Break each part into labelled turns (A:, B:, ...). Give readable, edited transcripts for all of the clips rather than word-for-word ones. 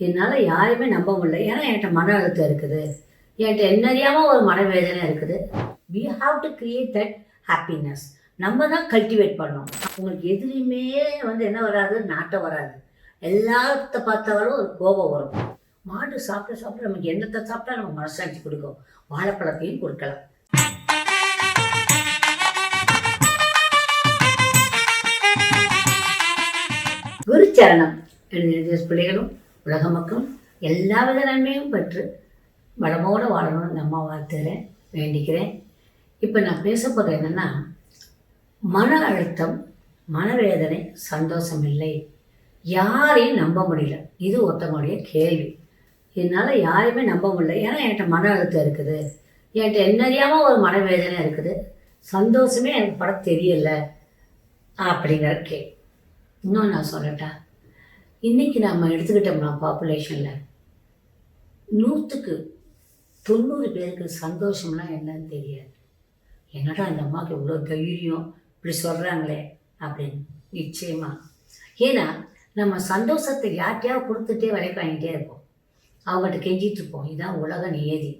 A: என்னால் யாரையுமே நம்ப முடியல. ஏன்னா என்கிட்ட மன அழுத்தம் இருக்குது, என்கிட்ட என்ன அறியாமல் ஒரு மனவேதனை இருக்குது. We have to create that happiness. நம்ம தான் கல்டிவேட் பண்ணணும். உங்களுக்கு எதுலேயுமே என்ன வராது, நாட்டம் வராது. எல்லாத்த பார்த்தாலும் ஒரு கோபம் வரும். மாடு சாப்பிட சாப்பிட நமக்கு என்னத்தை சாப்பிட்டா நம்ம மனசாட்சி கொடுக்கும். வாழைப்பழத்தையும் கொடுக்கலாம். குருச்சரணம் எழுதிய பிள்ளைகளும் உலக மக்களும் எல்லா வித நன்மையும் பெற்று வளமோடு வாழணும்னு நம்ம வாழ்த்துகிறேன், வேண்டிக்கிறேன். இப்போ நான் பேச போகிறது என்னென்னா, மன அழுத்தம், மனவேதனை, சந்தோஷம் இல்லை, யாரையும் நம்ப முடியல. இது ஒருத்தவங்களுடைய கேள்வி. என்னால் யாரையுமே நம்ப முடியல. ஏன்னா என்கிட்ட மன அழுத்தம் இருக்குது, என்கிட்ட என்ன அறியாமல் ஒரு மனவேதனை இருக்குது, சந்தோஷமே எனக்கு பட தெரியலை அப்படிங்கிற கேள்வி. இன்னும் நான் சொல்லட்டா, இன்றைக்கி நம்ம எடுத்துக்கிட்டோம்னா பாப்புலேஷனில் 100க்கு 90 பேருக்கு சந்தோஷம்னா என்னன்னு தெரியாது. என்னடா இந்த அம்மாவுக்கு இவ்வளோ தைரியம் இப்படி சொல்கிறாங்களே அப்படின்னு. நிச்சயமாக. ஏன்னா நம்ம சந்தோஷத்தை யார்கிட்டையாவது கொடுத்துட்டே விலைக்கு வாங்கிட்டே இருப்போம், அவங்ககிட்ட கெஞ்சிட்டு இருப்போம். இதுதான் உலக நியதி.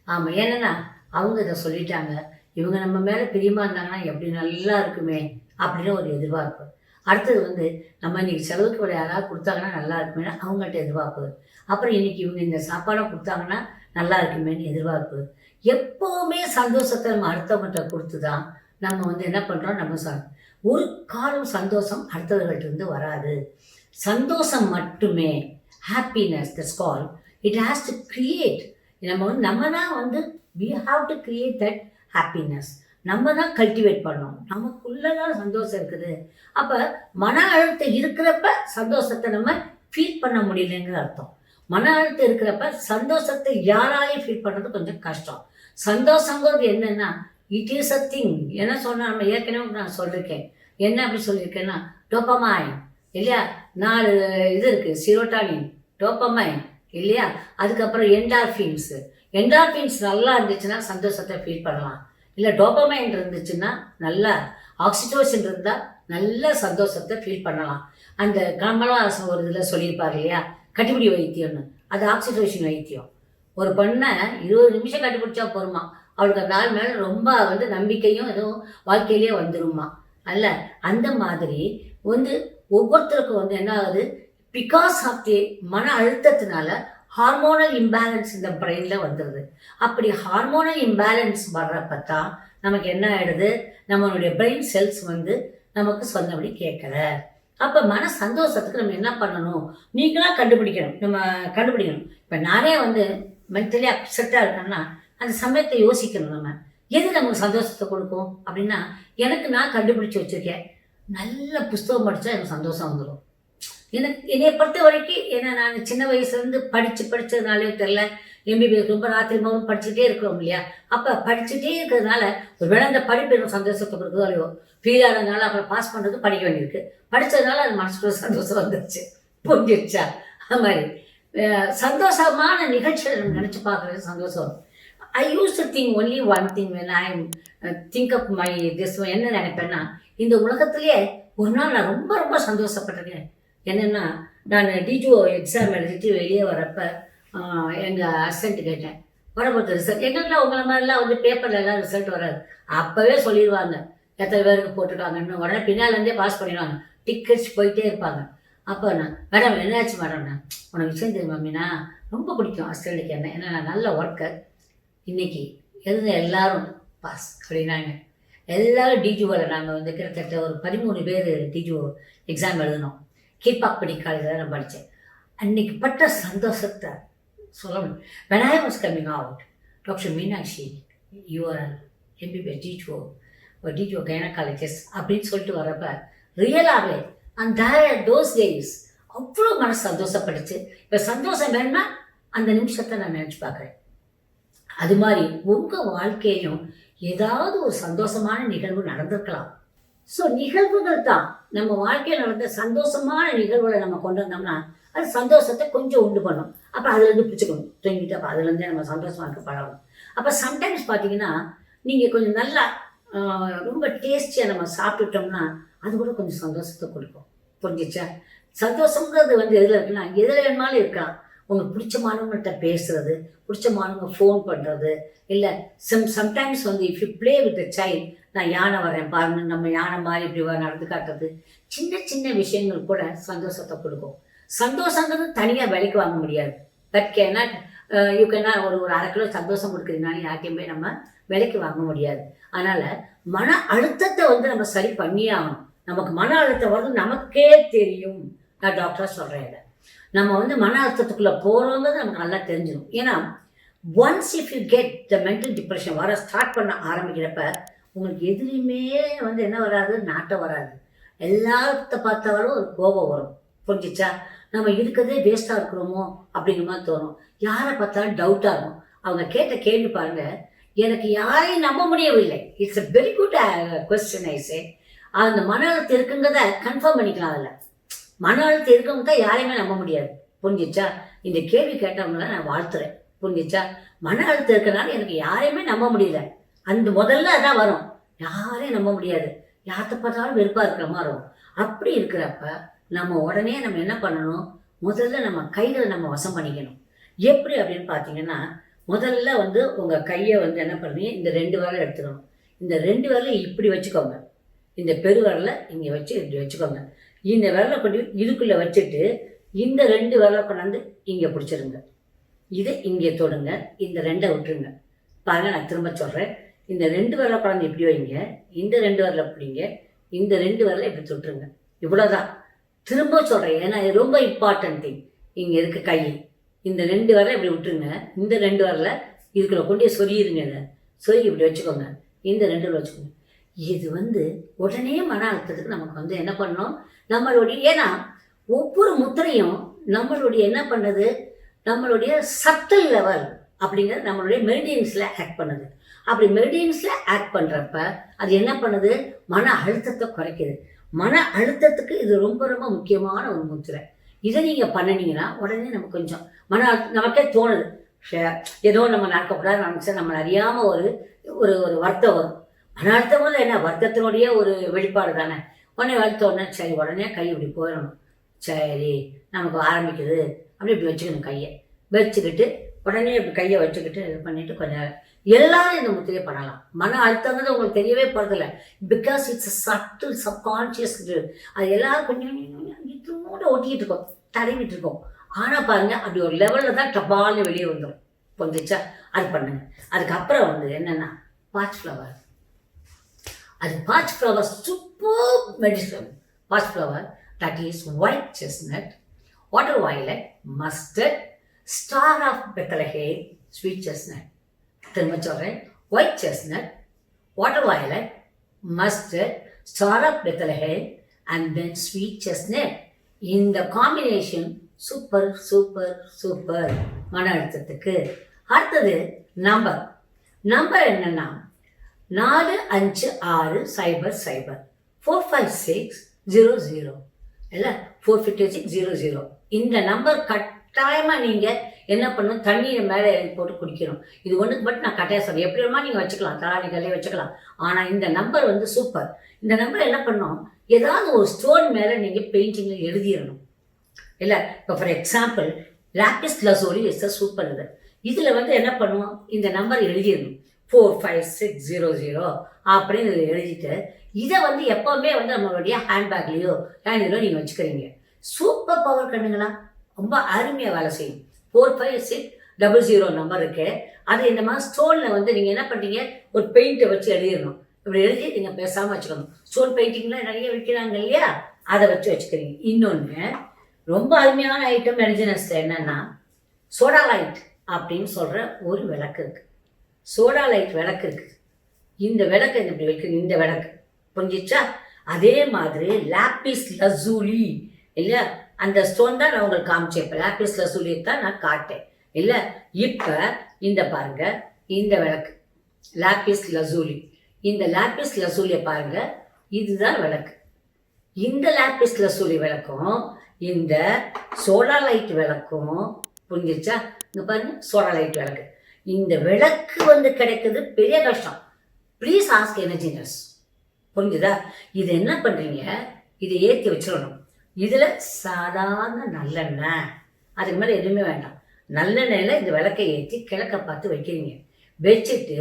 A: ஆமாம், ஏன்னா அவங்க இதை சொல்லிட்டாங்க, இவங்க நம்ம மேலே பிரியமாக இருந்தாங்கன்னா எப்படி நல்லா இருக்குமே அப்படின்னு ஒரு எதிர்பார்ப்பு. அடுத்தது நம்ம இன்றைக்கி செலவுக்கு ஒரு யாராவது கொடுத்தாங்கன்னா நல்லா இருக்குமேனு அவங்கள்ட்ட எதிர்பார்ப்பு. அப்புறம் இன்றைக்கி இவங்க இந்த சாப்பாடை கொடுத்தாங்கன்னா நல்லா இருக்குமேன்னு எதிர்பார்ப்பு. எப்போவுமே சந்தோஷத்தை நம்ம அடுத்தவங்கள்ட்ட கொடுத்து தான் நம்ம என்ன பண்ணுறோம், நம்ம ஒரு காலம் சந்தோஷம் அடுத்தவர்கள்ட்ட வராது. சந்தோஷம் மட்டுமே, happiness, that's call, it has to create. நம்ம தான் we have to create that happiness. நம்ம தான் கல்டிவேட் பண்ணணும். நமக்குள்ளே தான் சந்தோஷம் இருக்குது. அப்போ மன அழுத்தம் இருக்கிறப்ப சந்தோஷத்தை நம்ம ஃபீல் பண்ண முடியலைங்கிற அர்த்தம். மன அழுத்தம் இருக்கிறப்ப சந்தோஷத்தை யாராலையும் ஃபீல் பண்ணுறது கொஞ்சம் கஷ்டம். சந்தோஷங்கிறது என்னென்னா, இட் இஸ் அ திங். என்ன சொன்னால் நம்ம ஏற்கனவே நான் சொல்லியிருக்கேன். என்ன அப்படி சொல்லியிருக்கேன்னா, டோப்பமைன் இல்லையா, 4 இது இருக்குது, சிரோட்டானின், டோப்பமைன் இல்லையா, அதுக்கப்புறம் என்டார்ஃபின்ஸு. என்டார்ஃபின்ஸ் நல்லா இருந்துச்சுன்னா சந்தோஷத்தை ஃபீல் பண்ணலாம். இல்லை டோப்பமைன் இருந்துச்சுன்னா நல்லா, ஆக்சிடோசின் இருந்தால் நல்ல சந்தோஷத்தை ஃபீல் பண்ணலாம். அந்த கமலஹாசன் ஒரு இதில் சொல்லியிருப்பார் இல்லையா, கட்டிப்பிடி வைத்தியம்னு, அது ஆக்சிடோசின் வைத்தியம். ஒரு பெண்ணை 20 நிமிஷம் கட்டிப்பிடிச்சா போருமா, அவளுக்கு அந்த நாள் மேலே ரொம்ப நம்பிக்கையும் எதுவும் வாழ்க்கையிலே வந்துருமா. அல்ல அந்த மாதிரி ஒவ்வொருத்தருக்கும் என்ன ஆகுது, பிகாஸ் ஆஃப் தி மன அழுத்தத்தினால ஹார்மோனல் இம்பேலன்ஸ் இந்த பிரெயினில் வந்துடுது. அப்படி ஹார்மோனல் இம்பேலன்ஸ் வர்றப்ப தான் நமக்கு என்ன ஆகிடுது, நம்மளுடைய பிரெயின் செல்ஸ் நமக்கு சொன்னபடி கேட்கல. அப்போ மன சந்தோஷத்துக்கு நம்ம என்ன பண்ணணும், நீங்களாக கண்டுபிடிக்கணும். நம்ம கண்டுபிடிக்கணும். இப்போ நானே மென்டலி அப்செட்டாக இருக்கேன்னா அந்த சமயத்தை யோசிக்கணும். நம்ம எது நமக்கு சந்தோஷத்தை கொடுக்கும் அப்படின்னா, எனக்கு நான் கண்டுபிடிச்சி வச்சுருக்கேன், நல்ல புஸ்தகம் படித்தா எனக்கு சந்தோஷம் வந்துடும். என்னை பொறுத்த வரைக்கும், ஏன்னா நான் சின்ன வயசுலேருந்து படித்ததுனாலே தெரில, எம்பிபிஎஸ் ரொம்ப ராத்திரி மௌனம் படிச்சுட்டே இருக்கிறோம் இல்லையா. அப்போ படிச்சுட்டே இருக்கிறதுனால ஒரு வேளை அந்த படிப்பு எனக்கு சந்தோஷத்தை கொடுக்குதோ இல்லையோ, ஃபீல் ஆகிறதுனால அப்புறம் பாஸ் பண்ணுறது படிக்க வேண்டியிருக்கு. படித்ததுனால அது மனசுக்குள்ள சந்தோஷம் வந்துடுச்சு, புரிஞ்சிடுச்சா. அது மாதிரி சந்தோஷமான நிகழ்ச்சிகளை நம்ம நினச்சி பார்க்குறது சந்தோஷம் வரும். I use to think only one thing when I think up my this. என்ன நினைப்பேன்னா, இந்த உலகத்திலே ஒரு நாள் நான் ரொம்ப ரொம்ப சந்தோஷப்பட்டிருக்கேன். என்னென்னா, நான் டிஜிஓ எக்ஸாம் எழுதிட்டு வெளியே வரப்போ எங்கள் அசிஸ்டண்ட் கேட்டேன், வரப்போகிற ரிசல்ட். எங்களுக்குலாம் உங்களை மாதிரிலாம் பேப்பரில் எல்லாம் ரிசல்ட் வராது. அப்போவே சொல்லிடுவாங்க எத்தனை பேருக்கு போட்டிருக்காங்கன்னு. உடனே பின்னாலேருந்தே பாஸ் பண்ணிடுவாங்க, டிக்கெட்ஸ் போயிட்டே இருப்பாங்க. அப்போ நான், மேடம் என்னாச்சு மேடம்னா, உனக்கு விஷயம் தெரியுமா மீனா, ரொம்ப பிடிக்கும் அசிஸ்டண்ட்டுக்கு என்ன, ஏன்னா நான் நல்ல ஒர்க்கர். இன்றைக்கி எழுத எல்லாரும் பாஸ் அப்படின்னாங்க. எல்லோரும் டிஜிஓவில் நாங்கள் கிட்டத்தட்ட ஒரு 13 பேர் டிஜிஓ எக்ஸாம் எழுதணும். கீழ்பாக்படி காலேஜில் நான் படித்தேன். அன்றைக்கி பட்ட சந்தோஷத்தை சொல்லணும். when I was coming out, doctor Meenakshi, you are MBBS DGO gynaecologist அப்படின்னு சொல்லிட்டு வரப்ப ரியலாகவே அந்த தோஸ் டேஸ் அவ்வளோ மனசு சந்தோஷப்பட்டுச்சு. இப்போ சந்தோஷம் வேணும்னா அந்த நிமிஷத்தை நான் நினச்சி பார்க்குறேன். அது மாதிரி உங்கள் வாழ்க்கையிலும் ஏதாவது ஒரு சந்தோஷமான நிகழ்வு நடந்திருக்கலாம். ஸோ நிகழ்வுகள் தான் நம்ம வாழ்க்கையில் நடந்த சந்தோஷமான நிகழ்வுகளை நம்ம கொண்டு வந்தோம்னா அது சந்தோஷத்தை கொஞ்சம் உண்டு பண்ணும். அப்போ அதுலேருந்து பிடிச்சிக்கணும், தூங்கிட்டு அப்போ அதுலேருந்தே நம்ம சந்தோஷமாக இருக்க பழகணும். அப்போ சம்டைம்ஸ் பார்த்தீங்கன்னா, நீங்கள் கொஞ்சம் நல்லா ரொம்ப டேஸ்டியாக நம்ம சாப்பிட்டுட்டோம்னா அது கூட கொஞ்சம் சந்தோஷத்தை கொடுக்கும். புரிஞ்சிச்சா. சந்தோஷங்கிறது எதில் இருக்குன்னா, எதில் வேணுமாலும் இருக்கலாம். உங்களுக்கு பிடிச்சமானவங்கள்ட்ட பேசுறது, பிடிச்சமானவங்க ஃபோன் பண்ணுறது, இல்லை சம்டைம்ஸ் வந்து if you play with the child, நான் யானை வரேன் பாருங்க, நம்ம யானை மாதிரி இப்படி நடந்து காட்டுறது, சின்ன சின்ன விஷயங்கள் கூட சந்தோஷத்தை கொடுக்கும். சந்தோஷங்கிறது தனியாக விலைக்கு வாங்க முடியாது. பட் கேனாட் யூ கேனாட் ஒரு அரை கிலோ சந்தோஷம் கொடுக்குறதுனால யார்ட்டையுமே நம்ம விலைக்கு வாங்க முடியாது. அதனால் மன அழுத்தத்தை வந்து நம்ம சரி பண்ணியே ஆகணும். நமக்கு மன அழுத்தம் வந்து நமக்கே தெரியும். நான் டாக்டராக சொல்கிறேன். இதை நம்ம வந்து மன அழுத்தத்துக்குள்ளே போகிறோங்கிறது நமக்கு நல்லா தெரிஞ்சிடும். ஏன்னா once if you get the mental depression வர ஸ்டார்ட் பண்ண ஆரம்பிக்கிறப்ப உங்களுக்கு எதுலேயுமே வந்து என்ன வராது, நாட்டம் வராது. எல்லாத்த பார்த்தாலும் ஒரு கோபம் வரும். புரிஞ்சிச்சா? நம்ம இருக்கிறதே வேஸ்ட்டாக இருக்கிறோமோ அப்படிங்கிற மாதிரி தோணும். யாரை பார்த்தாலும் டவுட்டாக இருக்கும். அவங்க கேட்ட கேள்வி பாருங்க, எனக்கு யாரையும் நம்ப முடியவில்லை. It's a very good question I say. அந்த மன அழுத்தம் இருக்குங்கிறத கன்ஃபார்ம் பண்ணிக்கலாம். அதில் மன அழுத்தம் இருக்கவங்க தான் யாரையுமே நம்ப முடியாது. புரிஞ்சிச்சா? இந்த கேள்வி கேட்டவங்கள நான் வாழ்த்துறேன். புரிஞ்சிச்சா? மன அழுத்தம் இருக்கிறனால எனக்கு யாரையுமே நம்ப முடியல. அந்த முதல்ல அதான் வரும், யாரையும் நம்ப முடியாது, யார்கிட்ட பார்த்தாலும் வெறுப்பாக இருக்கிற மாதிரி இருக்கும். அப்படி இருக்கிறப்ப நம்ம உடனே நம்ம என்ன பண்ணணும், முதல்ல நம்ம கைகளை நம்ம வசம் பண்ணிக்கணும். எப்படி அப்படின்னு பார்த்தீங்கன்னா, முதல்ல வந்து உங்கள் கையை வந்து என்ன பண்ணி இந்த 2 விரலை எடுத்துக்கணும். இந்த 2 விரலை இப்படி வச்சுக்கோங்க. இந்த பெரு விரலை இங்கே வச்சு இப்படி வச்சுக்கோங்க. இந்த விரலை கொண்டு இதுக்குள்ளே வச்சுட்டு இந்த 2 விரலை கொண்டாந்து இங்கே பிடிச்சிருங்க. இதை இங்கே தொடுங்க. இந்த 2 விட்டுருங்க. பாருங்கள், நான் திரும்ப சொல்கிறேன். இந்த 2 விரலை கொண்டாந்து இப்படி வைங்க. இந்த 2 விரலை பிடிங்க. இந்த 2 விரலை இப்படி தொட்டுருங்க. இவ்வளோதான். திரும்ப சொல்கிறேன், ஏன்னா இது ரொம்ப இம்பார்ட்டன்ட் திங். இங்கே இருக்க கை இந்த 2 விரலை இப்படி விட்டுருங்க. இந்த 2 விரலை இதுக்குள்ள கொண்டே சொருகிருங்க. இதை சொருகி இப்படி வச்சுக்கோங்க. இந்த 2 விரலை வச்சுக்கோங்க. இது வந்து உடனே மன அழுத்தத்துக்கு நமக்கு வந்து என்ன பண்ணணும், நம்மளுடைய, ஏன்னா ஒவ்வொரு முத்திரையும் நம்மளுடைய என்ன பண்ணுது, நம்மளுடைய சட்டல் லெவல் அப்படிங்கிறது நம்மளுடைய மெரிடியன்ஸில் ஆக்ட் பண்ணுது. அப்படி மெரிடியன்ஸில் ஆக்ட் பண்ணுறப்ப அது என்ன பண்ணுது, மன அழுத்தத்தை குறைக்குது. மன அழுத்தத்துக்கு இது ரொம்ப ரொம்ப முக்கியமான ஒரு முத்திரை. இதை நீங்கள் பண்ணினீங்கன்னா உடனே நமக்கு கொஞ்சம் மன அழுத்தம் நமக்கே தோணுது, ஏதோ நம்ம நடக்கக்கூடாது நினச்சா நம்மளை அறியாமல் ஒரு ஒரு ஒரு வருத்தம் வரும். மன அழுத்தம் போது என்ன, வருத்தத்தினுடைய ஒரு வெளிப்பாடு தானே. உடனே வருத்தம் உடனே சரி, உடனே கை இப்படி போயிடணும். சரி, நமக்கு ஆரம்பிக்குது அப்படி இப்படி வச்சுக்கணும். கையை வச்சுக்கிட்டு உடனே இப்படி கையை வச்சுக்கிட்டு இது பண்ணிவிட்டு கொஞ்சம் எல்லாரும் இந்த முத்திரையை பண்ணலாம். மன அழுத்தங்கிறது உங்களுக்கு தெரியவே போகிறதில்ல. Because it's subtle subconscious. அது எல்லாரும் கொஞ்சம் இதோட ஒட்டிக்கிட்டு இருக்கோம், தடவிட்டு இருக்கோம். ஆனால் பாருங்கள், அப்படி ஒரு லெவலில் தான் டபால்னு வெளியே வந்துடும். வந்துச்சா? அது பண்ணுங்க. அதுக்கப்புறம் வந்து என்னென்னா பாச் ஃப்ளவர். அது Bach flower super medicine. Bach flower, that is white chestnut, water violet, mustard, star of Bethlehem, sweet chestnut. திரும்ப சொல்கிறேன், white chestnut, water violet, mustard, star of Bethlehem and then sweet chestnut. இந்த combination super super super மன அழுத்தத்துக்கு. அடுத்தது number. Number என்னன்னா 4560045600 இல்லை 45600. இந்த number கட்டாயமாக நீங்கள் என்ன பண்ணணும், தண்ணீரை மேலே போட்டு குடிக்கணும். இது ஒன்றுக்கு மட்டும் நான் கட்டாயம் சொல்கிறேன். எப்படி வேணுமா நீங்கள் வச்சுக்கலாம், தலானிகளே வச்சுக்கலாம். ஆனால் இந்த நம்பர் வந்து சூப்பர். இந்த நம்பர் என்ன பண்ணணும், ஏதாவது ஒரு ஸ்டோன் மேலே நீங்கள் பெயிண்டிங்கில் எழுதிடணும். இல்லை இப்போ for example lapis lazuli is a super. இதில் வந்து என்ன பண்ணுவோம், இந்த நம்பர் எழுதிடணும் 45600 அப்படின்னு எழுதிட்டு இதை வந்து எப்போவுமே வந்து நம்மளுடைய ஹேண்ட்பேக்லேயோ ஹேண்ட்லேயோ நீங்கள் வச்சுக்கிறீங்க. சூப்பர் பவர் கண்ணுங்களா, ரொம்ப அருமையாக வேலை செய்யும். 45600 நம்பர் இருக்குது. அது இந்த மாதிரி ஸ்டோனில் வந்து நீங்கள் என்ன பண்ணுறீங்க, ஒரு பெயிண்ட்டை வச்சு எழுதிடணும். இப்படி எழுதி நீங்கள் பேசாமல் வச்சுக்கணும். ஸ்டோன் பெயிண்டிங்லாம் நிறைய விற்கிறாங்க இல்லையா, அதை வச்சு வச்சுக்கிறீங்க. இன்னொன்று ரொம்ப அருமையான ஐட்டம் மெடிஜினஸில் என்னென்னா சோடா லைட் அப்படின்னு சொல்கிற ஒரு விளக்கு இருக்குது. சோடா லைட் விளக்கு இருக்குது. இந்த விளக்கு இப்படி வைக்கணும். இந்த விளக்கு புரிஞ்சிச்சா? அதே மாதிரி லாப்பிஸ் லசூலி இல்லையா, அந்த ஸ்டோன் தான் நான் உங்களுக்கு காமிச்சேன். இப்போ லாப்பிஸ் லசூலி தான் நான் காட்டேன் இல்லை. இப்போ இந்த பாருங்க, இந்த விளக்கு லாப்பிஸ் லசூலி. இந்த லாப்பிஸ் லசூலியை பாருங்க, இதுதான் விளக்கு. இந்த லாப்பிஸ் லசூலி விளக்கும் இந்த சோடா லைட் விளக்கும் புரிஞ்சிச்சா? இங்கே பாருங்க, சோடா லைட் விளக்கு. இந்த விளக்கு வந்து கிடைக்கிறது பெரிய கஷ்டம். Please ask energy nest. புரிஞ்சுதா? இது என்ன பண்ணுறீங்க, இதை ஏற்றி வச்சிடணும். இதில் சாதாரண நல்லெண்ணெய் அதுக்கு மேலே எதுவுமே வேண்டாம். நல்லெண்ணெயில் இந்த விளக்கை ஏற்றி கிழக்க பார்த்து வைக்கிறீங்க. வச்சுட்டு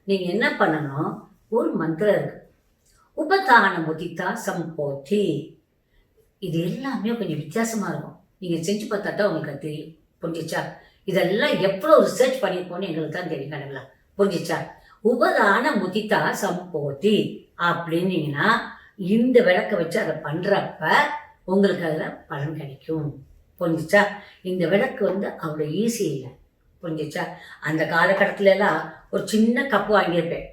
A: நீங்கள் என்ன பண்ணணும், ஒரு மந்திரம் இருக்குது, உபதான முதித்தா சம்போதி. இது எல்லாமே கொஞ்சம் வித்தியாசமாக இருக்கும். நீங்கள் செஞ்சு பார்த்தா தான் உங்களுக்கு அது தெரியும். புரிஞ்சிச்சா? இதெல்லாம் எவ்வளோ ரிசர்ச் பண்ணியிருப்போன்னு எங்களுக்கு தான் தெரியும் கணக்கலாம். புரிஞ்சிச்சா? உபதான முதித்தா சம்போதி அப்படின்னீங்கன்னா இந்த விளக்கை வச்சு அதை பண்ணுறப்ப உங்களுக்கு அதில் பலன் கிடைக்கும். புரிஞ்சிச்சா? இந்த விளக்கு அவ்வளோ ஈஸி இல்லை. புரிஞ்சிச்சா? அந்த காலகட்டத்திலலாம் ஒரு சின்ன கப்பு வாங்கியிருப்பேன்.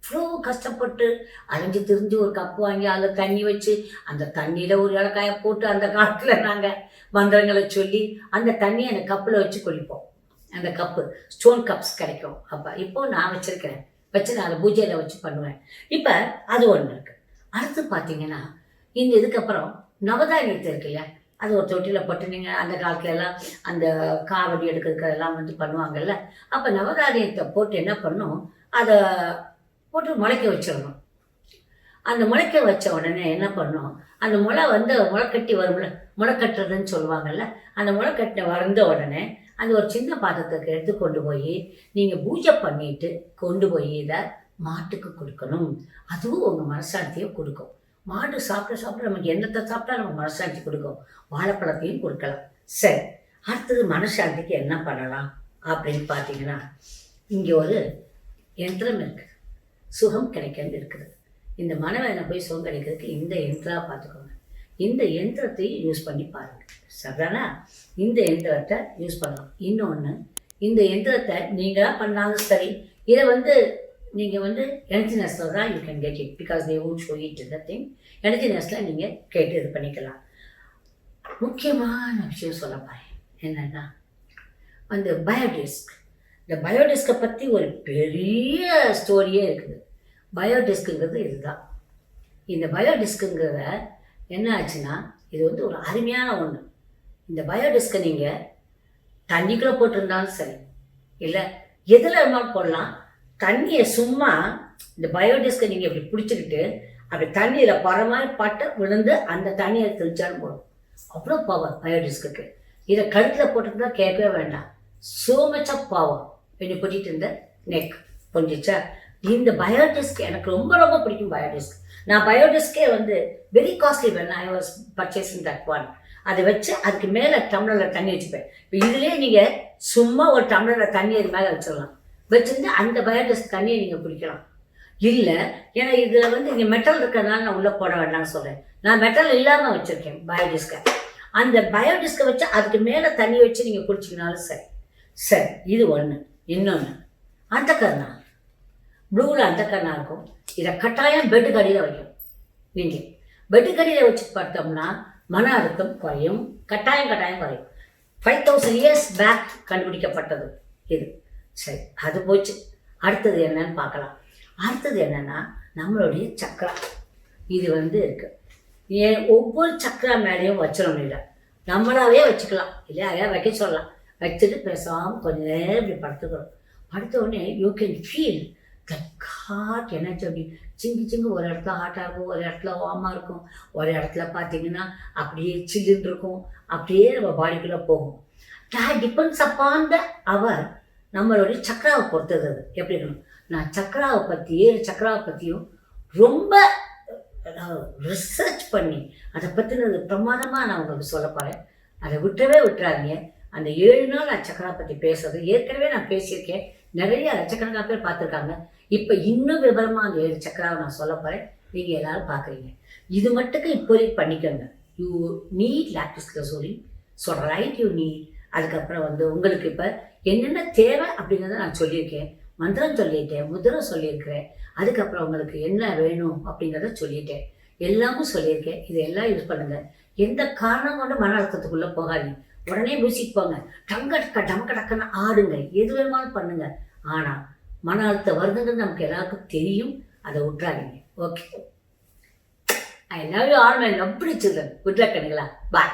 A: அவ்வளோ கஷ்டப்பட்டு அலைஞ்சு திரிஞ்சு ஒரு கப்பு வாங்கி அதில் தண்ணி வச்சு அந்த தண்ணியில் ஒரு இலக்காயை போட்டு அந்த காலத்தில் நாங்கள் மந்திரங்களை சொல்லி அந்த தண்ணியை அந்த கப்பில் வச்சு குளிப்போம். அந்த கப்பு ஸ்டோன் கப்ஸ் கிடைக்கும். இப்போது நான் வச்சுருக்கிறேன், வச்சு நான் அதை பூஜையில் வச்சு பண்ணுவேன். இப்போ அது ஒன்று இருக்குது. அடுத்து பார்த்தீங்கன்னா இந்த இதுக்கப்புறம் நவதானியத்தை இருக்கு இல்லையா, அது ஒரு தொட்டியில் போட்டு நீங்கள் அந்த காலத்துலலாம் அந்த காவடி எடுக்கிறதுக்கெல்லாம் பண்ணுவாங்கல்ல. அப்போ நவதானியத்தை போட்டு என்ன பண்ணும், அதை போட்டு முளைக்க வச்சிடணும். அந்த முளைக்க வச்ச உடனே என்ன பண்ணும், அந்த முளை முளைக்கட்டி வரும்ல, முளைக்கட்டுறதுன்னு சொல்லுவாங்கல்ல. அந்த முளைக்கட்டை வந்த உடனே அந்த ஒரு சின்ன பாத்திரத்துக்கு எடுத்து கொண்டு போய் நீங்கள் பூஜை பண்ணிட்டு கொண்டு போய் இதை மாட்டுக்கு கொடுக்கணும். அதுவும் உங்கள் மனசாந்தியை கொடுக்கும். மாடு சாப்பிட நமக்கு என்னத்தை சாப்பிட்டா நம்ம மனசாந்தி கொடுக்கும். வாழைப்பழத்தையும் கொடுக்கலாம். சரி, அடுத்தது மனசாந்திக்கு என்ன பண்ணலாம் அப்படின்னு பார்த்தீங்கன்னா, இங்கே ஒரு யந்திரம் இருக்குது, சுகம் கிடைக்கிறது இருக்குது. இந்த மனவேதனை போய் சுகம் கிடைக்கிறதுக்கு இந்த யந்திரம் பார்த்துக்கோங்க. இந்த யந்திரத்தை யூஸ் பண்ணி பாருங்கள். சரிதானா? இந்த யந்திரத்தை யூஸ் பண்ணலாம். இன்னொன்று, இந்த யந்திரத்தை நீங்களாக பண்ணாலும் சரி, இதை நீங்கள் எனர்ஜி நெஸ்ட்டில் தான் you can get it, because they would show it the thing. Energy நெஸ்ட்டில் நீங்கள் கேட்டு இது பண்ணிக்கலாம். முக்கியமான விஷயம் சொல்ல போகிறேன் என்னென்னா, பயோடிஸ்க். இந்த பயோடிஸ்கை பற்றி ஒரு பெரிய ஸ்டோரியே இருக்குது. பயோடிஸ்க்குங்கிறது இதுதான். இந்த பயோடிஸ்க்குங்கிறத என்ன ஆச்சுன்னா, இது ஒரு அருமையான ஒன்று. இந்த பயோடிஸ்கை நீங்கள் தண்ணிக்குள்ளே போட்டிருந்தாலும் சரி, இல்லை எதில் இருந்தாலும் போடலாம். தண்ணியை சும்மா இந்த பயோடிஸ்கை நீங்கள் இப்படி பிடிச்சிக்கிட்டு அப்படி தண்ணியில் மாதிரி பட்டு விழுந்து அந்த தண்ணியை தெளிச்சாலும் போடும். அவ்வளோ பவர் பயோடிஸ்க்கு. இதை கழுத்தில் போட்டுருந்தா கேட்கவே வேண்டாம். So much of power when you put it in the neck. புரிஞ்சிச்சா? இந்த பயோடிஸ்க் எனக்கு ரொம்ப ரொம்ப பிடிக்கும். பயோடிஸ்க் நான் பயோடிஸ்கே very costly when I was purchasing that one. அதை வச்சு அதுக்கு மேலே டம்ளரில் தண்ணி வச்சுப்பேன். இப்போ இதுலேயே நீங்கள் சும்மா ஒரு டம்ளரில் தண்ணி அது மேலே வச்சிடலாம். வச்சுருந்து அந்த பயோடிஸ்க் தண்ணியை நீங்கள் குடிக்கலாம். இல்லை, ஏன்னா இதில் இங்கே மெட்டல் இருக்கிறதுனால நான் உள்ளே போட வேண்டாம்னு சொல்கிறேன். நான் மெட்டல் இல்லாமல் வச்சுருக்கேன் பயோடிஸ்கை. அந்த பயோடிஸ்கை வச்சு அதுக்கு மேலே தண்ணி வச்சு நீங்கள் குடிச்சிங்கனாலும் சரி. சரி, இது ஒன்று. இன்னொன்று, அந்தக்கரணா, ப்ளூவில் அந்தக்கரணா இருக்கும். இதை கட்டாயம் பெட்டுக்கு அடியில் வைக்கும். நீங்கள் பெட்டுக்கு அடியில் வச்சு பார்த்தோம்னா மன அழுத்தம் குறையும். கட்டாயம் குறையும். 5000 years பேக் கண்டுபிடிக்கப்பட்டது இது. சரி, அது போச்சு. அடுத்தது என்னன்னு பார்க்கலாம். அடுத்தது என்னென்னா, நம்மளுடைய சக்கரா. இது இருக்குது. ஏன் ஒவ்வொரு சக்கரா மேலேயும் வச்சிடணும். இல்லை, நம்மளாவே வச்சுக்கலாம். இல்லையா, அதையா வைக்க சொல்லலாம். வச்சுட்டு பேசாமல் கொஞ்சம் நேரம் இப்படி படுத்துக்கணும். படுத்த உடனே you can feel that heart energy. அப்படி சிங்கு ஒரு இடத்துல ஹாட்டாக இருக்கும், ஒரு இடத்துல வார்மாக இருக்கும், ஒரு இடத்துல பார்த்தீங்கன்னா அப்படியே சில்லுன்னு இருக்கும். அப்படியே நம்ம பாடிக்குள்ளே போகும். that depends upon the hour. நம்மளுடைய சக்கராவை பொறுத்தது. அது எப்படி இருக்கணும். நான் சக்கராவை பற்றி 7 சக்கராவை பற்றியும் ரொம்ப ரிசர்ச் பண்ணி அதை பற்றினது பிரமாதமாக நான் உங்களுக்கு சொல்ல போகிறேன். அதை விட்டுறாதீங்க. அந்த 7 நாள் நான் சக்கரா பற்றி பேசுறது ஏற்கனவே நான் பேசியிருக்கேன். நிறைய லட்சக்கணக்கான பேர் பார்த்துருக்காங்க. இப்போ இன்னும் விவரமாக அந்த 7 சக்கராவை நான் சொல்ல போகிறேன். நீங்கள் எல்லோரும் பார்க்குறீங்க. இது மட்டுக்கு இப்போதைக்கு பண்ணிக்கோங்க. You need lactose lazuli. So right you need. அதுக்கப்புறம் உங்களுக்கு இப்போ என்னென்ன தேவை அப்படிங்கிறத நான் சொல்லியிருக்கேன். மந்திரம் சொல்லிட்டேன், முதிரம் சொல்லியிருக்கிறேன். அதுக்கப்புறம் உங்களுக்கு என்ன வேணும் அப்படிங்கிறத சொல்லிட்டேன். எல்லாமும் சொல்லியிருக்கேன். இதெல்லாம் யூஸ் பண்ணுங்கள். எந்த காரணம் கொண்டு மன அழுத்தத்துக்குள்ளே போகாதீங்க. உடனே மியூசிக் போங்க, டமக்கடக்குன்னு ஆடுங்க, எது வேணுமாலும் பண்ணுங்க. ஆனால் மன அழுத்தம் வருதுங்கிறது நமக்கு எல்லாருக்கும் தெரியும். அதை விட்றாதீங்க. Okay, I love you all my lovely children. Good luck கண்ணுங்களா. பாய்.